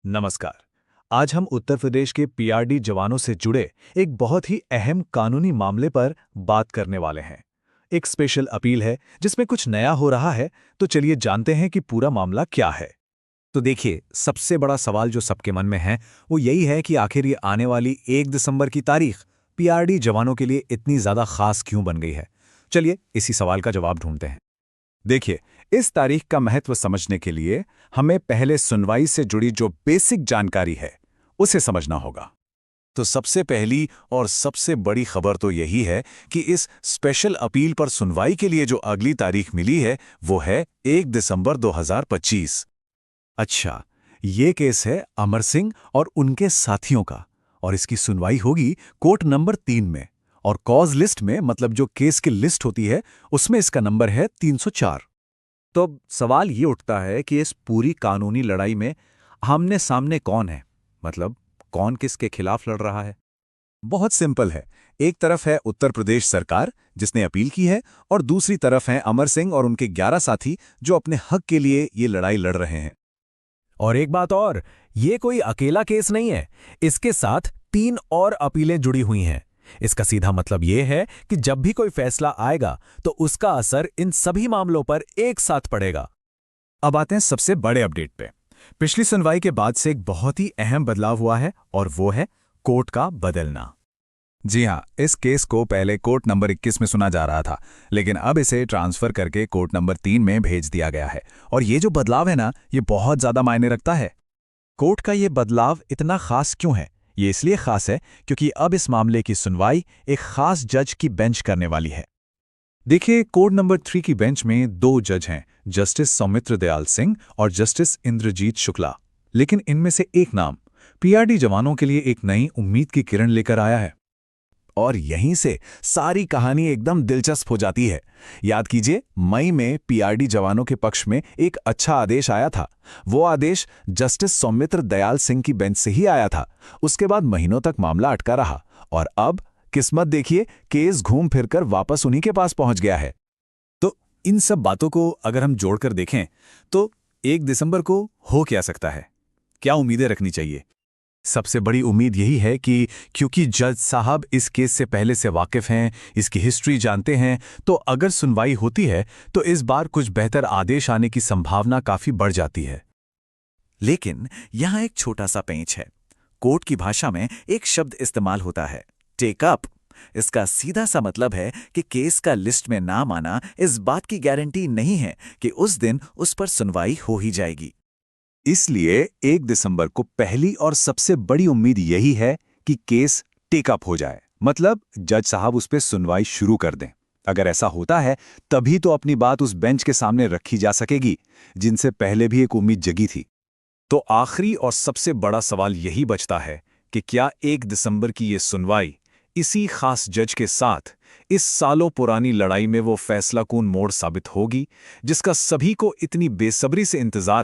नमस्कार। आज हम उत्तर प्रदेश के पीआरडी जवानों से जुड़े एक बहुत ही अहम कानूनी मामले पर बात करने वाले हैं। एक स्पेशल अपील है जिसमें कुछ नया हो रहा है, तो चलिए जानते हैं कि पूरा मामला क्या है। तो देखिए, सबसे बड़ा सवाल जो सबके मन में है वो यही है कि आखिर ये आने वाली 1 दिसंबर की तारीख पीआरडी जवानों के लिए इतनी ज़्यादा खास क्यों बन गई है। चलिए इसी सवाल का जवाब ढूंढते हैं। देखिए, इस तारीख का महत्व समझने के लिए हमें पहले सुनवाई से जुड़ी जो बेसिक जानकारी है उसे समझना होगा। तो सबसे पहली और सबसे बड़ी खबर तो यही है कि इस स्पेशल अपील पर सुनवाई के लिए जो अगली तारीख मिली है वो है 1 दिसंबर 2025। अच्छा, ये केस है अमर सिंह और उनके साथियों का, और इसकी सुनवाई होगी कोर्ट नंबर 3 में। और कॉज लिस्ट में, मतलब जो केस की लिस्ट होती है, उसमें इसका नंबर है 304। तो अब सवाल ये उठता है कि इस पूरी कानूनी लड़ाई में आमने सामने कौन है, मतलब कौन किसके खिलाफ लड़ रहा है। बहुत सिंपल है। एक तरफ है उत्तर प्रदेश सरकार जिसने अपील की है, और दूसरी तरफ हैं अमर सिंह और उनके 11 साथी जो अपने हक के लिए ये लड़ाई लड़ रहे हैं। और एक बात और, ये कोई अकेला केस नहीं है, इसके साथ 3 और अपीलें जुड़ी हुई हैं। इसका सीधा मतलब ये है कि जब भी कोई फैसला आएगा तो उसका असर इन सभी मामलों पर एक साथ पड़ेगा। अब आते हैं सबसे बड़े अपडेट पे। पिछली सुनवाई के बाद से एक बहुत ही अहम बदलाव हुआ है, और वो है कोर्ट का बदलना। जी हाँ, इस केस को पहले कोर्ट नंबर 21 में सुना जा रहा था, लेकिन अब इसे ट्रांसफर करके कोर्ट नंबर 3 में भेज दिया गया है। और ये जो बदलाव है ना, ये बहुत ज़्यादा मायने रखता है। कोर्ट का ये बदलाव इतना खास क्यों है? ये इसलिए खास है क्योंकि अब इस मामले की सुनवाई एक खास जज की बेंच करने वाली है। देखिए, कोर्ट नंबर 3 की बेंच में 2 जज हैं, जस्टिस सौमित्र दयाल सिंह और जस्टिस इंद्रजीत शुक्ला। लेकिन इनमें से एक नाम पीआरडी जवानों के लिए एक नई उम्मीद की किरण लेकर आया है। और यहीं से सारी कहानी एकदम दिलचस्प हो जाती है। याद कीजिए, मई में पीआरडी जवानों के पक्ष में एक अच्छा आदेश आया था। वो आदेश जस्टिस सौमित्र दयाल सिंह की बेंच से ही आया था। उसके बाद महीनों तक मामला अटका रहा, और अब किस्मत देखिए, केस घूम फिरकर वापस उन्हीं के पास पहुंच गया है। तो इन सब बातों को अगर हम जोड़कर देखें तो 1 दिसंबर को हो क्या सकता है? क्या उम्मीदें रखनी चाहिए? सबसे बड़ी उम्मीद यही है कि क्योंकि जज साहब इस केस से पहले से वाकिफ हैं, इसकी हिस्ट्री जानते हैं, तो अगर सुनवाई होती है तो इस बार कुछ बेहतर आदेश आने की संभावना काफी बढ़ जाती है। लेकिन यहां एक छोटा सा पेंच है। कोर्ट की भाषा में एक शब्द इस्तेमाल होता है, टेक अप। इसका सीधा सा मतलब है कि केस का लिस्ट में नाम आना इस बात की गारंटी नहीं है कि उस दिन उस पर सुनवाई हो ही जाएगी। इसलिए 1 दिसंबर को पहली और सबसे बड़ी उम्मीद यही है कि केस टेकअप हो जाए, मतलब जज साहब उस पर सुनवाई शुरू कर दें। अगर ऐसा होता है तभी तो अपनी बात उस बेंच के सामने रखी जा सकेगी जिनसे पहले भी एक उम्मीद जगी थी। तो आखिरी और सबसे बड़ा सवाल यही बचता है कि क्या 1 दिसंबर की ये सुनवाई इसी खास जज के साथ इस सालों पुरानी लड़ाई में वो फैसला कून मोड़ साबित होगी जिसका सभी को इतनी बेसब्री से इंतजार है।